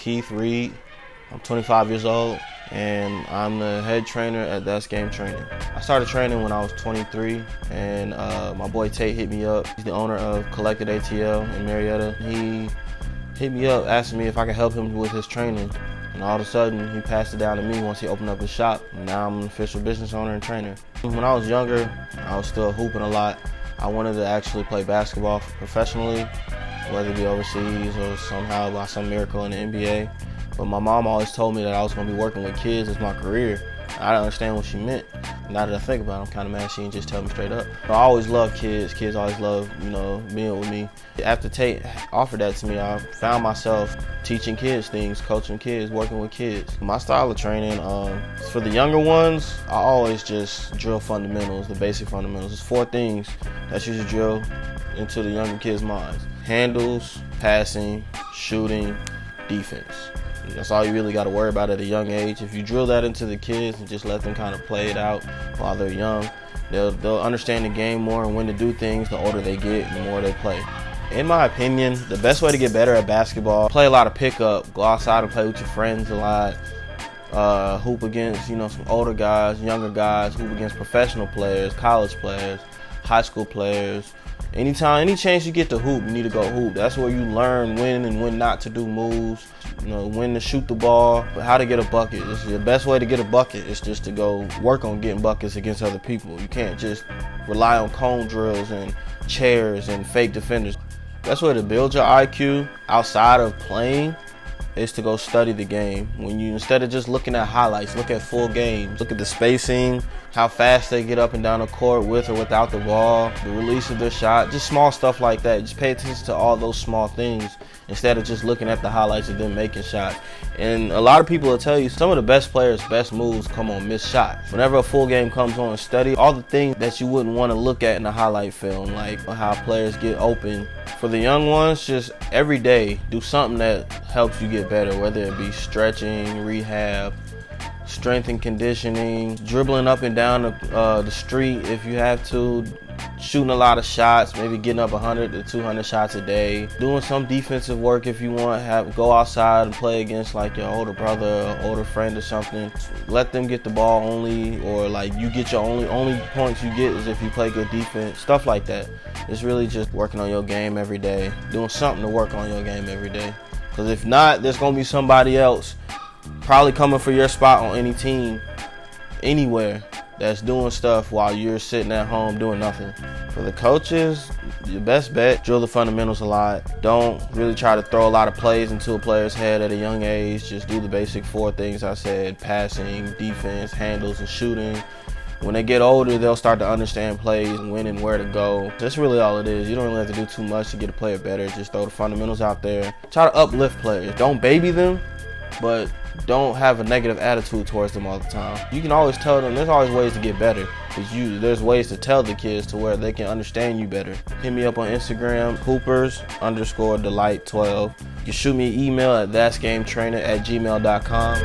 Keith Reed. I'm 25 years old, and I'm the head trainer at That's Game Training. I started training when I was 23, and my boy Tate hit me up. He's the owner of Collected ATL in Marietta. He hit me up asking me if I could help him with his training. And all of a sudden, he passed it down to me once he opened up his shop. And now I'm an official business owner and trainer. When I was younger, I was still hooping a lot. I wanted to actually play basketball professionally, whether it be overseas or somehow by some miracle in the NBA. But my mom always told me that I was going to be working with kids as my career. I didn't understand what she meant. Now that I think about it, I'm kind of mad she didn't just tell me straight up. I always loved kids. Kids always loved, being with me. After Tate offered that to me, I found myself teaching kids things, coaching kids, working with kids. My style of training, for the younger ones, I always just drill fundamentals, the basic fundamentals. There's 4 things that you should drill into the younger kids' minds: handles, passing, shooting, defense. That's all you really got to worry about at a young age. If you drill that into the kids and just let them kind of play it out while they're young, they'll understand the game more and when to do things the older they get and the more they play. In my opinion, the best way to get better at basketball, play a lot of pickup, go outside and play with your friends a lot, hoop against some older guys, younger guys, hoop against professional players, college players, high school players. Any chance you get to hoop, you need to go hoop. That's where you learn when and when not to do moves, when to shoot the ball, but how to get a bucket. The best way to get a bucket is just to go work on getting buckets against other people. You can't just rely on cone drills and chairs and fake defenders. Best way to build your IQ outside of playing is to go study the game. Instead of just looking at highlights, look at full games. Look at the spacing, how fast they get up and down the court with or without the ball, the release of their shot, just small stuff like that. Just pay attention to all those small things instead of just looking at the highlights of them making shots. And a lot of people will tell you some of the best players' best moves come on missed shots. Whenever a full game comes on, study all the things that you wouldn't want to look at in a highlight film, like how players get open. For the young ones, just every day do something that helps you get better, whether it be stretching, rehab, strength and conditioning, dribbling up and down the street if you have to, shooting a lot of shots, maybe getting up 100 to 200 shots a day, doing some defensive work if you want, go outside and play against like your older brother or older friend or something. Let them get the ball only, or like you get your only points you get is if you play good defense, stuff like that. It's really just working on your game every day, doing something to work on your game every day. Because if not, there's going to be somebody else probably coming for your spot on any team, anywhere, that's doing stuff while you're sitting at home doing nothing. For the coaches, your best bet, drill the fundamentals a lot. Don't really try to throw a lot of plays into a player's head at a young age. Just do the basic 4 things I said: passing, defense, handles, and shooting. When they get older, they'll start to understand plays, when and where to go. That's really all it is. You don't really have to do too much to get a player better. Just throw the fundamentals out there. Try to uplift players. Don't baby them, but don't have a negative attitude towards them all the time. You can always tell them there's always ways to get better. There's ways to tell the kids to where they can understand you better. Hit me up on Instagram, Hoopers_Delight12. You can shoot me an email at thatsgametrainer@gmail.com.